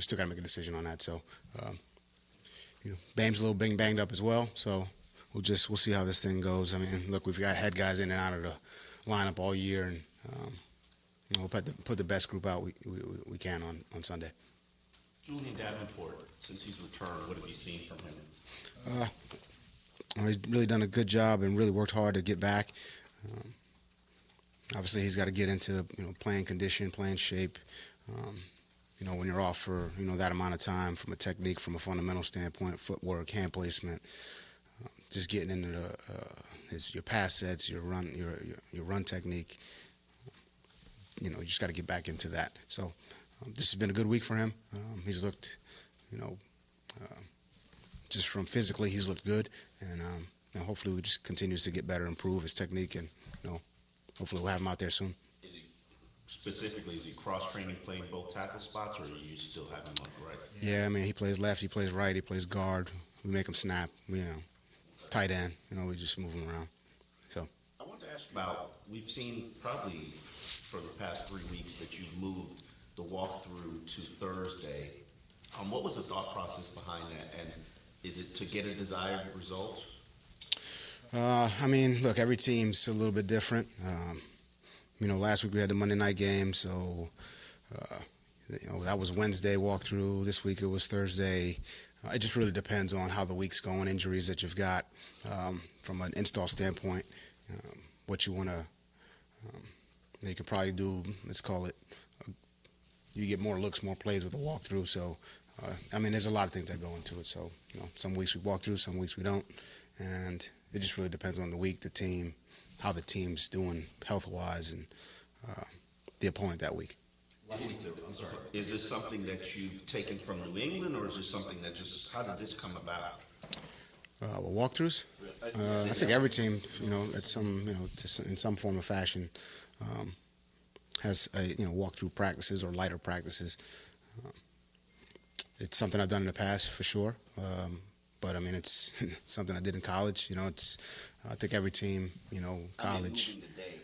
we still got to make a decision on that. So, Bame's a little banged up as well. So we'll see how this thing goes. I mean, look, we've got head guys in and out of the lineup all year, and we'll put the best group out we can on Sunday. Julian Davenport, since he's returned, what have you seen from him? He's really done a good job and really worked hard to get back. Obviously, he's got to get into playing condition, playing shape. When you're off for that amount of time, from a technique, from a fundamental standpoint, footwork, hand placement, just getting into your pass sets, your run technique. You just got to get back into that. So this has been a good week for him. He's looked, just from physically, he's looked good, and hopefully he just continues to get better, improve his technique, and hopefully we'll have him out there soon. Is he cross-training, playing both tackle spots, or do you still have him on the right? Yeah, I mean, he plays left, he plays right, he plays guard. We make him snap, tight end. We just move him around. So I want to ask about, we've seen probably for the past 3 weeks that you've moved the walkthrough to Thursday. What was the thought process behind that, and is it to get a desired result? I mean, look, every team's a little bit different. Last week we had the Monday night game, so that was Wednesday walkthrough. This week it was Thursday. It just really depends on how the week's going, injuries that you've got from an install standpoint, what you want to. You can probably do, let's call it, you get more looks, more plays with a walkthrough. So, there's a lot of things that go into it. So, some weeks we walk through, some weeks we don't, and it just really depends on the week, the team, how the team's doing health-wise, and the opponent that week. I'm sorry. Is this something that you've taken from New England, or is this something that how did this come about? Walkthroughs? I think every team, at some, in some form or fashion, has walkthrough practices or lighter practices. It's something I've done in the past for sure. But it's something I did in college. I think every team, college. Moving the day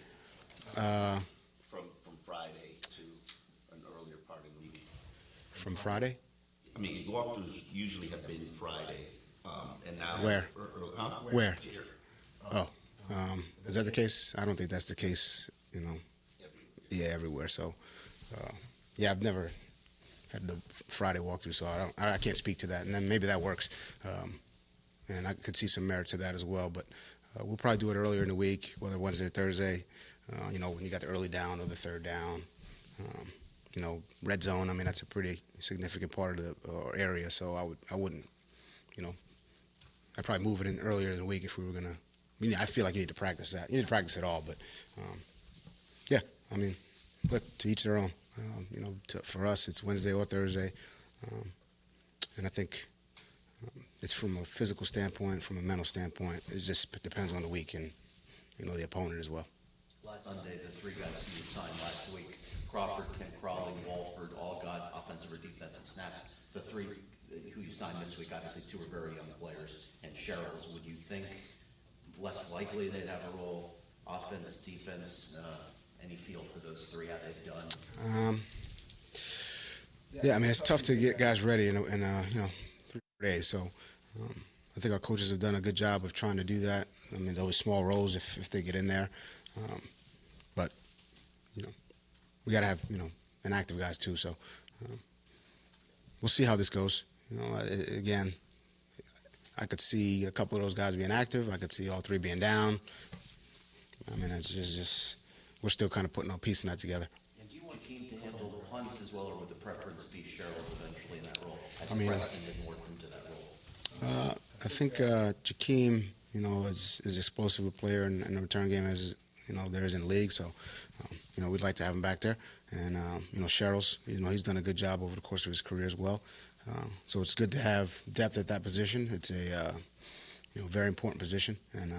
from Friday to an earlier part of the week. From Friday? Walkthroughs usually have been Friday, and now. Where? Where? Here. Oh, is that the case? I don't think that's the case. Yeah, everywhere. So, I've never had the Friday walkthrough, so I can't speak to that. And then maybe that works, and I could see some merit to that as well. But we'll probably do it earlier in the week, whether Wednesday or Thursday. When you got the early down or the third down. Red zone. That's a pretty significant part of the area. So I wouldn't. I'd probably move it in earlier in the week if we were gonna. I feel like you need to practice that. You need to practice it all, but yeah. Look, to each their own. For us, it's Wednesday or Thursday, and I think it's from a physical standpoint, from a mental standpoint. It just depends on the week and the opponent as well. Last Sunday, the three guys you had signed last week, Crawford, Tim Crawley, Walford, all got offensive or defensive snaps. The three who you signed this week, obviously two are very young players, and Sherrills, would you think less likely they'd have a role, offense, defense? Any feel for those three, how they've done? Yeah, it's tough to get guys ready in 3 days. So I think our coaches have done a good job of trying to do that. Those small roles if they get in there. But we got to have inactive guys too. So we'll see how this goes. Again, I could see a couple of those guys being active. I could see all three being down. It's just we're still kind of putting a piece of that together. And do you want Keem to handle the punts as well, or would the preference be Sherrills eventually in that role? As Preston did morph into that role. I think Jakeem, is explosive a player in the return game as there is in the league. So, we'd like to have him back there. And Sherrills, he's done a good job over the course of his career as well. So it's good to have depth at that position. It's a very important position, and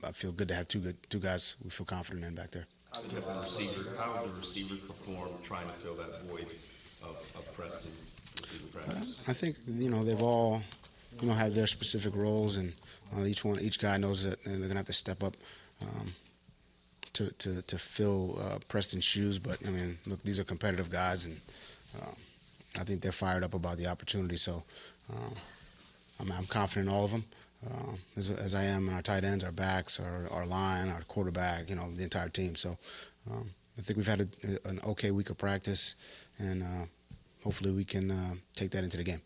I feel good to have two guys we feel confident in back there. How have the receivers performed trying to fill that void of Preston? I think they've all have their specific roles, and each guy knows that they're gonna have to step up to fill Preston's shoes. But look, these are competitive guys, and I think they're fired up about the opportunity. So I'm confident in all of them, as I am in our tight ends, our backs, our line, our quarterback, the entire team. So I think we've had an okay week of practice, and hopefully we can take that into the game.